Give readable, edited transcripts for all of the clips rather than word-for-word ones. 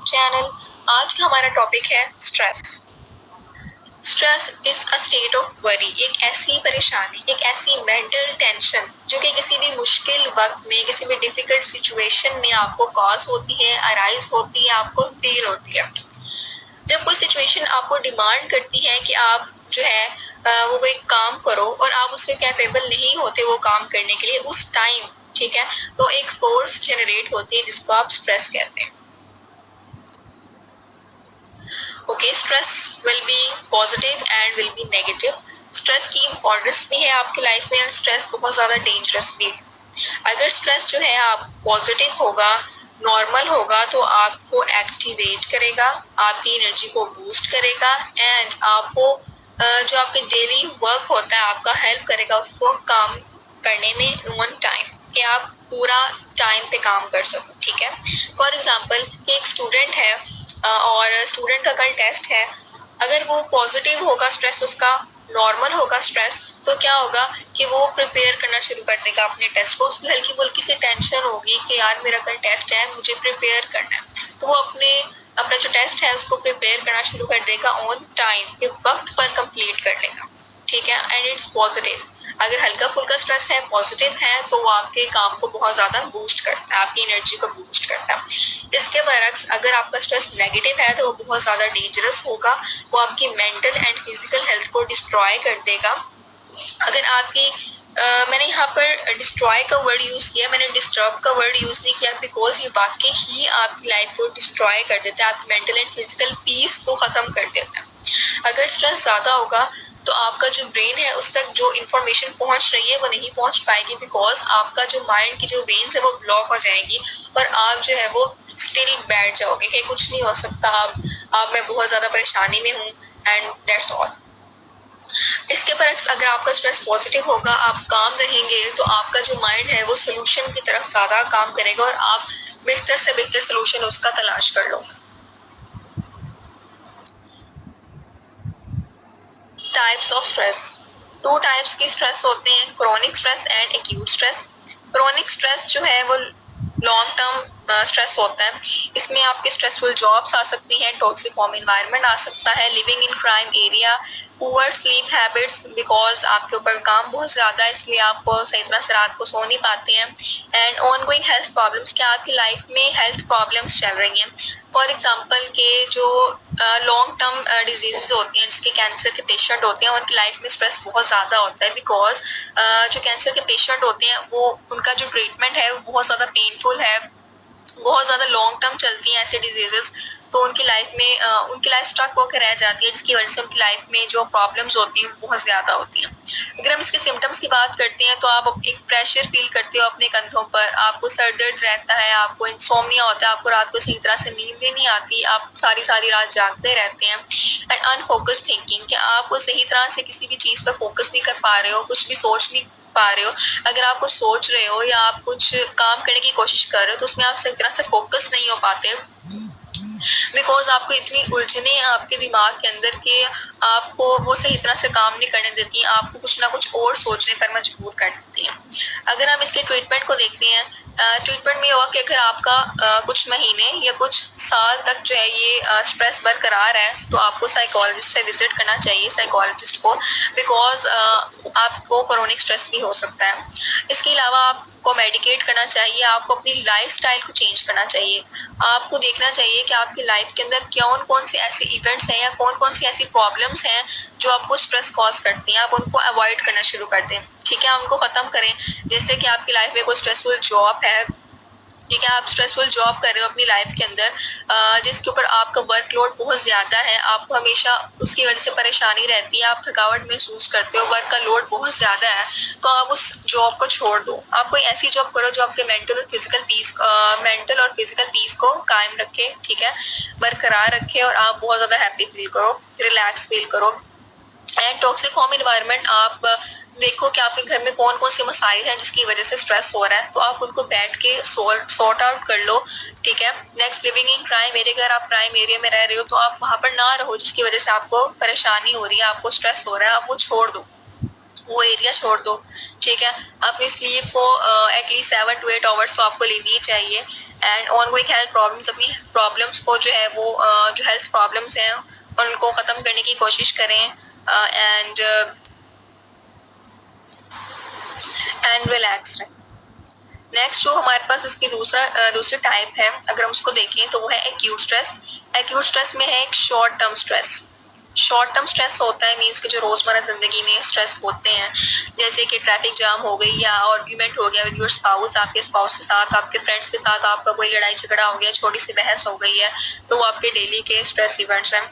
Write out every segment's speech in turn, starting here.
Channel. आज का हमारा टॉपिक है stress. Stress is a state of worry, एक ऐसी परेशानी, एक ऐसी मेंटल टेंशन जो कि किसी भी मुश्किल वक्त में, किसी भी डिफिकल्ट सिचुएशन में आपको कॉज होती है, अराइज होती है, आपको फील होती है। जब कोई सिचुएशन आपको डिमांड करती है कि आप जो है वो कोई काम करो और आप उसके कैपेबल नहीं होते वो काम करने के लिए उस टाइम, ठीक है, तो एक फोर्स जनरेट होती है जिसको आप स्ट्रेस कहते हैं। Okay, stress will be positive and will be negative. Stress की इम्पोर्टेंस भी है आपकी लाइफ में और स्ट्रेस बहुत ज्यादा डेंजरस भी है। अगर स्ट्रेस जो है आप पॉजिटिव होगा, नॉर्मल होगा, तो आपको एक्टिवेट करेगा, आपकी एनर्जी को बूस्ट करेगा एंड आपको जो आपके डेली वर्क होता है आपका हेल्प करेगा उसको काम करने में ऑन टाइम, कि आप पूरा टाइम पे काम कर सको। ठीक है, फॉर एग्जाम्पल एक स्टूडेंट है और स्टूडेंट का कल टेस्ट है। अगर वो पॉजिटिव होगा, स्ट्रेस उसका नॉर्मल होगा स्ट्रेस, तो क्या होगा कि वो प्रिपेयर करना शुरू कर देगा अपने टेस्ट को। उसको हल्की फुल्की सी टेंशन होगी कि यार मेरा कल टेस्ट है, मुझे प्रिपेयर करना है, तो वो अपना जो टेस्ट है उसको प्रिपेयर करना शुरू कर देगा ऑन टाइम, के वक्त पर कंप्लीट कर लेगा। ठीक है, एंड इट्स पॉजिटिव। अगर हल्का फुल्का स्ट्रेस है, पॉजिटिव है, तो वो आपके काम को बहुत ज्यादा बूस्ट करता है, आपकी एनर्जी को बूस्ट करता है। इसके बरक्स अगर आपका स्ट्रेस नेगेटिव है तो वो बहुत ज्यादा डेंजरस होगा, वो आपकी मेंटल एंड फिजिकल हेल्थ को डिस्ट्रॉय कर देगा। अगर आपकी मैंने यहाँ पर डिस्ट्रॉय का वर्ड यूज किया, मैंने डिस्टर्ब का वर्ड यूज नहीं किया, बिकॉज ये वाकई ही आपकी लाइफ को डिस्ट्रॉय कर देता है, आपकी मेंटल एंड फिजिकल पीस को खत्म कर देता है। अगर स्ट्रेस ज्यादा होगा तो आपका जो ब्रेन है उस तक जो इंफॉर्मेशन पहुंच रही है वो नहीं पहुंच पाएगी, बिकॉज आपका जो माइंड की जो वेन्स है वो ब्लॉक हो जाएगी और आप जो है वो स्टिल बैठ जाओगे कि कुछ नहीं हो सकता, आप मैं बहुत ज्यादा परेशानी में हूँ एंड दैट्स ऑल। इसके बरक्स अगर आपका स्ट्रेस पॉजिटिव होगा, आप काम रहेंगे, तो आपका जो माइंड है वो सोल्यूशन की तरफ ज्यादा काम करेगा और आप बेहतर से बेहतर सोल्यूशन उसका तलाश कर लो। Types of stress. Two types की स्ट्रेस होते हैं, chronic stress and acute stress. Chronic stress जो है वो लॉन्ग टर्म स्ट्रेस होता है। इसमें आपके स्ट्रेसफुल जॉब्स आ सकती हैं, टॉक्सिक होम एनवायरनमेंट आ सकता है, living in crime area, poor sleep habits, because आपके ऊपर काम बहुत ज्यादा है इसलिए आप सही तरह से रात को सो नहीं पाते हैं, एंड ऑनगोइंग हेल्थ प्रॉब्लम्स, क्या आपकी लाइफ में हेल्थ प्रॉब्लम्स चल रही हैं। फॉर एग्जाम्पल के जो लॉन्ग टर्म डिजीजेस होती हैं, जिसके कैंसर के पेशेंट होते हैं, उनकी लाइफ में स्ट्रेस बहुत ज्यादा होता है, बिकॉज जो कैंसर के पेशेंट होते हैं वो उनका जो ट्रीटमेंट है वो बहुत ज्यादा पेनफुल है, बहुत ज्यादा लॉन्ग टर्म चलती हैं ऐसे डिजीजेस, तो उनकी लाइफ में उनकी लाइफ स्टक होकर रह जाती है, जिसकी वजह से उनकी लाइफ में जो प्रॉब्लम्स होती हैं बहुत ज्यादा होती हैं। अगर हम इसके सिम्टम्स की बात करते हैं तो आप एक प्रेशर फील करते हो अपने कंधों पर, आपको सर दर्द रहता है, आपको इंसोम्निया होता है, आपको रात को सही तरह से नींद भी नहीं आती, आप सारी सारी रात जागते रहते हैं, एंड अनफोकस थिंकिंग, कि आप सही तरह से किसी भी चीज पर फोकस नहीं कर पा रहे हो, कुछ भी सोच नहीं पा रहे हो। अगर आप कुछ सोच रहे हो या आप कुछ काम करने की कोशिश कर रहे हो तो उसमें आप सही तरह से फोकस नहीं हो पाते, बिकॉज आपको इतनी उलझने आपके दिमाग के अंदर के आपको वो सही तरह से काम नहीं करने देती हैं, आपको कुछ ना कुछ और सोचने पर मजबूर कर देती हैं। अगर हम इसके ट्रीटमेंट को देखते हैं, ट्रीटमेंट में हुआ कि अगर आपका कुछ महीने या कुछ साल तक जो है ये स्ट्रेस बरकरार है तो आपको साइकोलॉजिस्ट से विजिट करना चाहिए, साइकोलॉजिस्ट को, बिकॉज आपको क्रोनिक स्ट्रेस भी हो सकता है। इसके अलावा आपको मेडिकेट करना चाहिए, आपको अपनी लाइफस्टाइल को चेंज करना चाहिए, आपको देखना चाहिए कि आपकी लाइफ के अंदर कौन कौन से ऐसे इवेंट्स हैं या कौन कौन सी ऐसी प्रॉब्लम्स हैं जो आपको स्ट्रेस कॉज करती हैं, आप उनको अवॉइड करना शुरू कर दें। ठीक है, उनको खत्म करें। जैसे कि आपकी लाइफ में कोई स्ट्रेसफुल जॉब है, ठीक है, आप स्ट्रेसफुल जॉब कर रहे हो अपनी लाइफ के अंदर, जिसके ऊपर आपका वर्कलोड बहुत ज्यादा है, आपको हमेशा उसकी वजह से परेशानी रहती है, आप थकावट महसूस करते हो, वर्क का लोड बहुत ज्यादा है, तो आप उस जॉब को छोड़ दो। आप कोई ऐसी जॉब करो जो आपके मेंटल और फिजिकल पीस को कायम रखे, ठीक है, बरकरार रखे, और आप बहुत ज्यादा हैप्पी फील करो, रिलैक्स फील करो। एंड टॉक्सिक होम एनवायरनमेंट, आप देखो कि आपके घर में कौन कौन से मसाइल हैं जिसकी वजह से स्ट्रेस हो रहा है, तो आप उनको बैठ के सॉर्ट आउट कर लो। ठीक है, next, living in crime area, अगर आप क्राइम एरिया में रह रहे हो तो आप वहां पर ना रहो जिसकी वजह से आपको परेशानी हो रही है, आपको स्ट्रेस हो रहा है, आप वो छोड़ दो, वो एरिया छोड़ दो। ठीक है, अपनी स्लीप को एटलीस्ट 7 to 8 आवर्स तो आपको लेनी ही चाहिए। एंड ऑनगोइंग हेल्थ प्रॉब्लम्स, अपनी प्रॉब्लम्स को जो है वो जो हेल्थ प्रॉब्लम्स हैं उनको ख़त्म करने की कोशिश करें एंड रिलैक्स रहें। नेक्स्ट जो हमारे पास उसकी दूसरी टाइप है, अगर हम उसको देखें तो वो है एक्यूट स्ट्रेस। एक्यूट स्ट्रेस में है एक short term stress. Short term stress होता है मीन्स कि जो रोजमर्रा जिंदगी में स्ट्रेस होते हैं, जैसे कि ट्रैफिक जाम हो गई या आर्ग्यूमेंट हो गया विद योर स्पाउस, आपके स्पाउस के साथ, आपके फ्रेंड्स के साथ आपका कोई लड़ाई झगड़ा हो गया, छोटी सी बहस हो गई है, तो वो आपके डेली के स्ट्रेस इवेंट्स हैं।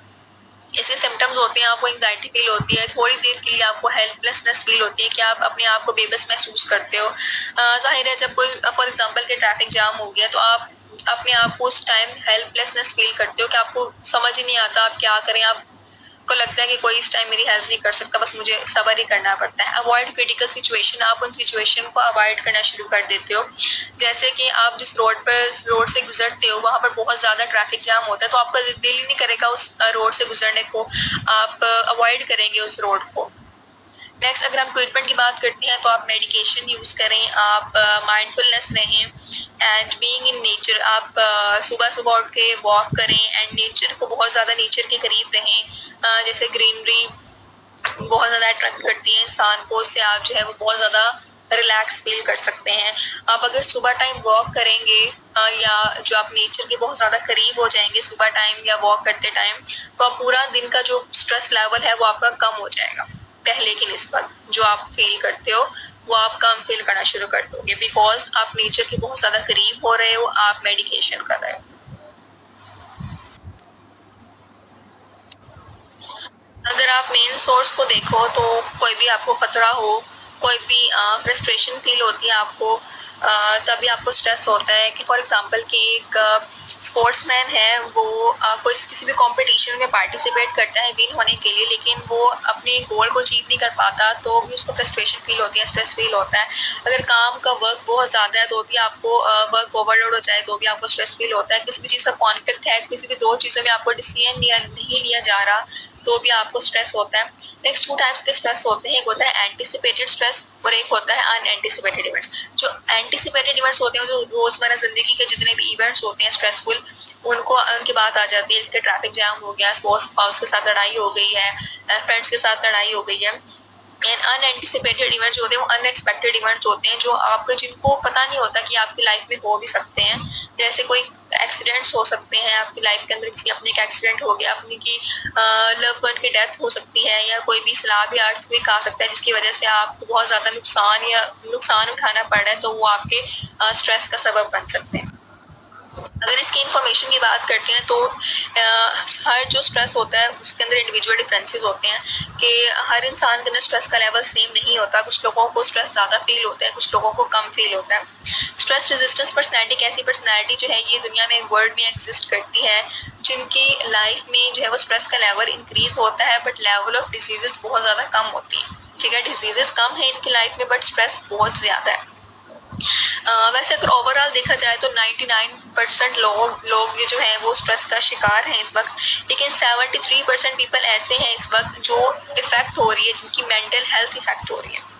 इसके सिम्टम्स होते हैं, आपको एंजाइटी फील होती है, थोड़ी देर के लिए आपको हेल्पलेसनेस फील होती है कि आप अपने आप को बेबस महसूस करते हो। जाहिर है जब कोई फॉर एग्जांपल के ट्रैफिक जाम हो गया तो आप अपने आप को उस टाइम हेल्पलेसनेस फील करते हो कि आपको समझ ही नहीं आता आप क्या करें, आपको लगता है कि कोई इस टाइम मेरी हेल्प नहीं कर सकता, बस मुझे सब्र ही करना पड़ता है। अवॉइड क्रिटिकल सिचुएशन, आप उन सिचुएशन को अवॉइड करना शुरू कर देते हो। जैसे कि आप जिस रोड से गुजरते हो वहां पर बहुत ज्यादा ट्रैफिक जाम होता है तो आपका दिल ही नहीं करेगा उस रोड से गुजरने को, आप अवॉइड करेंगे उस रोड को। नेक्स्ट अगर हम ट्रीटमेंट की बात करते हैं तो आप मेडिकेशन यूज करें, आप माइंडफुलनेस रहें एंड बीइंग इन नेचर, आप सुबह सुबह उठ के वॉक करें एंड नेचर को बहुत ज्यादा नेचर के करीब रहें। जैसे ग्रीनरी बहुत ज्यादा अट्रैक्ट करती है इंसान को, उससे आप जो है वो बहुत ज्यादा रिलैक्स फील कर सकते हैं। आप अगर सुबह टाइम वॉक करेंगे या जो आप नेचर के बहुत ज्यादा करीब हो जाएंगे सुबह टाइम या वॉक करते टाइम, तो आप पूरा दिन का जो स्ट्रेस लेवल है वो आपका कम हो जाएगा पहले की निस्बत। जो आप फील करते हो वो आप कम फील करना शुरू कर दोगे, बिकॉज आप नेचर के बहुत ज्यादा करीब हो रहे हो, आप मेडिकेशन कर रहे हो। अगर आप मेन सोर्स को देखो तो कोई भी आपको खतरा हो, कोई भी फ्रस्ट्रेशन फील होती है आपको, तभी आपको स्ट्रेस होता है। कि फॉर एग्जांपल कि एक स्पोर्ट्समैन है, वो कोई किसी भी कंपटीशन में पार्टिसिपेट करता है विन होने के लिए, लेकिन वो अपने गोल को अचीव नहीं कर पाता तो भी उसको फ्रस्ट्रेशन फील होती है, स्ट्रेस फील होता है। अगर काम का वर्क बहुत ज्यादा है तो भी आपको वर्क ओवरलोड हो जाए तो भी आपको स्ट्रेस फील होता है। किसी भी चीज का कॉन्फ्लिक्ट है, किसी भी दो चीजों में आपको डिसीजन नहीं लिया जा रहा तो भी आपको स्ट्रेस होता है। नेक्स्ट टू टाइप्स के स्ट्रेस होते हैं, एक होता है एंटिसिपेटेड स्ट्रेस और एक होता है अनएंटिसिपेटेड इवेंट्स। जो एंटिसिपेटेड इवेंट्स होते हैं, जो रोजमर्रा जिंदगी के जितने भी इवेंट्स होते हैं स्ट्रेसफुल, उनको उनकी बात आ जाती है। जैसे ट्रैफिक जाम हो गया, स्पाउस के साथ लड़ाई हो गई है, फ्रेंड्स के साथ लड़ाई हो गई है। एंड अनएंटिसिपेटेड इवेंट्स होते हैं, वो अनएक्सपेक्टेड इवेंट्स होते हैं जो आपको जिनको पता नहीं होता कि आपकी लाइफ में हो भी सकते हैं। जैसे कोई एक्सीडेंट्स हो सकते हैं आपकी लाइफ के अंदर, किसी अपने का एक्सीडेंट हो गया, अपनी की लव वन की डेथ हो सकती है, या कोई भी सैलाब या अर्थक्वेक आ सकता है जिसकी वजह से आपको बहुत ज्यादा नुकसान उठाना पड़ रहा है, तो वो आपके स्ट्रेस का सबब बन सकते हैं। अगर इसकी इंफॉर्मेशन की बात करते हैं तो हर जो स्ट्रेस होता है उसके अंदर इंडिविजुअल डिफरेंसेस होते हैं कि हर इंसान के अंदर स्ट्रेस का लेवल सेम नहीं होता। कुछ लोगों को स्ट्रेस ज्यादा फील होता है, कुछ लोगों को कम फील होता है। स्ट्रेस रेजिस्टेंस पर्सनैलिटी एक ऐसी पर्सनैलिटी जो है ये दुनिया में वर्ल्ड में एग्जिस्ट करती है, जिनकी लाइफ में जो है वो स्ट्रेस का लेवल इंक्रीज होता है बट लेवल ऑफ डिजीजेस बहुत ज्यादा कम होती है। ठीक है, डिजीजेस कम है इनकी लाइफ में बट स्ट्रेस बहुत ज्यादा है। वैसे अगर ओवरऑल देखा जाए तो 99% लोग ये जो है वो स्ट्रेस का शिकार हैं इस वक्त, लेकिन 73% पीपल ऐसे हैं इस वक्त जो इफेक्ट हो रही है, जिनकी मेंटल हेल्थ इफेक्ट हो रही है।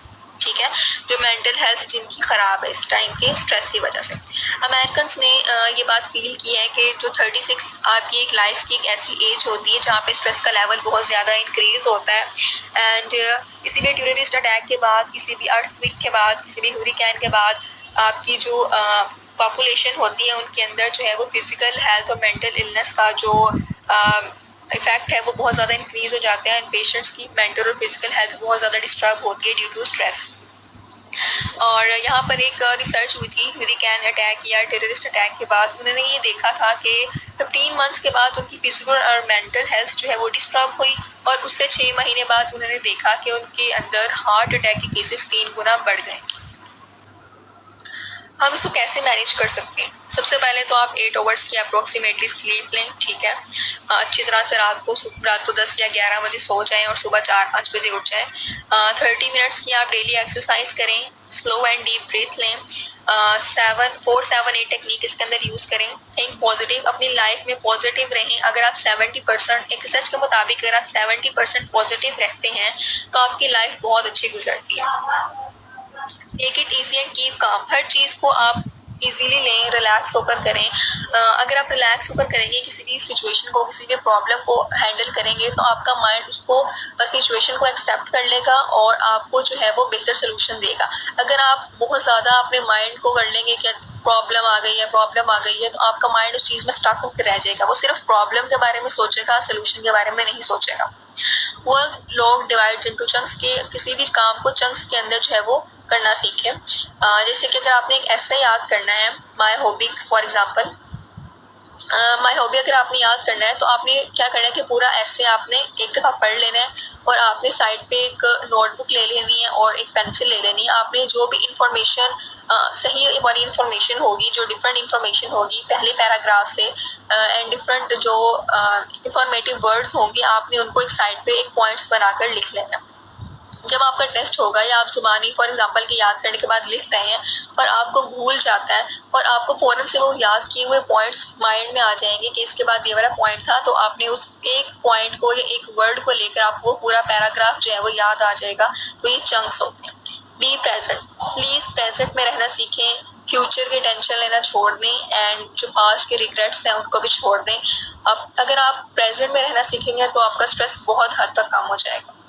ठीक है, जो मेंटल हेल्थ जिनकी खराब है इस टाइम के स्ट्रेस की वजह से। अमेरिकन ने ये बात फील की है कि जो 36 आपकी एक लाइफ की एक ऐसी एज होती है जहाँ पे स्ट्रेस का लेवल बहुत ज्यादा इंक्रीज होता है। एंड किसी भी टेररिस्ट अटैक के बाद, किसी भी अर्थक्वेक के बाद, किसी भी हुरिकेन के बाद आपकी जो पॉपुलेशन होती है उनके अंदर जो है वो फिजिकल हेल्थ और मेंटल इलनेस का जो इफेक्ट है वो बहुत ज्यादा इंक्रीज हो जाते हैं। पेशेंट्स की मेंटल और फिजिकल हेल्थ बहुत ज्यादा डिस्टर्ब होती है ड्यू टू स्ट्रेस। और यहाँ पर एक रिसर्च हुई थी हुरिकेन अटैक या टेररिस्ट अटैक के बाद, उन्होंने ये देखा था कि 15 मंथ्स के बाद उनकी फिजिकल और मेंटल हेल्थ जो है वो डिस्टर्ब हुई, और उससे 6 महीने बाद उन्होंने देखा कि उनके अंदर हार्ट अटैक के केसेस 3 गुना बढ़ गए। हम इसको कैसे मैनेज कर सकते हैं? सबसे पहले तो आप 8 आवर्स की अप्रोक्सीमेटली स्लीप लें। ठीक है, अच्छी तरह से रात को 10 या 11 बजे सो जाएं और सुबह 4-5 बजे उठ जाएं। 30 मिनट्स की आप डेली एक्सरसाइज करें, स्लो एंड डीप ब्रीथ लें, 4-7-8 टेक्निक इसके अंदर यूज करें। थिंक पॉजिटिव, अपनी लाइफ में पॉजिटिव रहें। अगर आप 70%, एक रिसर्च के मुताबिक अगर आप 70% पॉजिटिव रहते हैं तो आपकी लाइफ बहुत अच्छी गुजरती है। Take it easy and keep calm, हर चीज को आप इजीली लें, रिलैक्स होकर करें। अगर आप रिलैक्स होकर करेंगे, किसी भी सिचुएशन को, किसी भी प्रॉब्लम को हैंडल करेंगे, तो आपका माइंड उसको सिचुएशन को एक्सेप्ट कर लेगा और आपको जो है वो बेहतर सोल्यूशन देगा। अगर आप बहुत ज़्यादा अपने माइंड को कर लेंगे कि प्रॉब्लम आ गई है, तो आपका माइंड उस चीज़ में स्टक होकर रह जाएगा। वो सिर्फ प्रॉब्लम के बारे में सोचेगा, सोल्यूशन के बारे में नहीं सोचेगा। Work log divide into chunks, के किसी भी काम को चंक्स के अंदर जो है वो करना सीखें। जैसे कि अगर आपने एक ऐसे याद करना है, my hobbies for example, my hobby अगर आपने याद करना है, तो आपने क्या करना है कि पूरा ऐसे आपने एक दफ़ा पढ़ लेना है और आपने साइड पे एक नोटबुक ले लेनी है और एक पेंसिल ले लेनी है। आपने जो भी इंफॉर्मेशन सही वाली इंफॉर्मेशन होगी, जो डिफरेंट इंफॉर्मेशन होगी पहले पैराग्राफ से, एंड डिफरेंट जो इंफॉर्मेटिव वर्ड्स होंगे, आपने उनको एक साइड पे एक पॉइंट्स बनाकर लिख लेना। जब आपका टेस्ट होगा या आप जुबानी फॉर एग्जांपल की याद करने के बाद लिख रहे हैं और आपको भूल जाता है और आपको फौरन से वो याद किए हुए पॉइंट्स माइंड में आ जाएंगे कि इसके बाद ये वाला पॉइंट था, तो आपने उस एक पॉइंट को या एक वर्ड को लेकर आपको पूरा पैराग्राफ जो है वो याद आ जाएगा। तो ये चंक्स होते हैं। बी प्रेजेंट, प्लीज प्रेजेंट में रहना सीखें, फ्यूचर की टेंशन लेना छोड़ दें एंड जो पास्ट के रिग्रेट्स हैं उनको भी छोड़ दें। अब अगर आप प्रेजेंट में रहना सीखेंगे तो आपका स्ट्रेस बहुत हद तक कम हो जाएगा।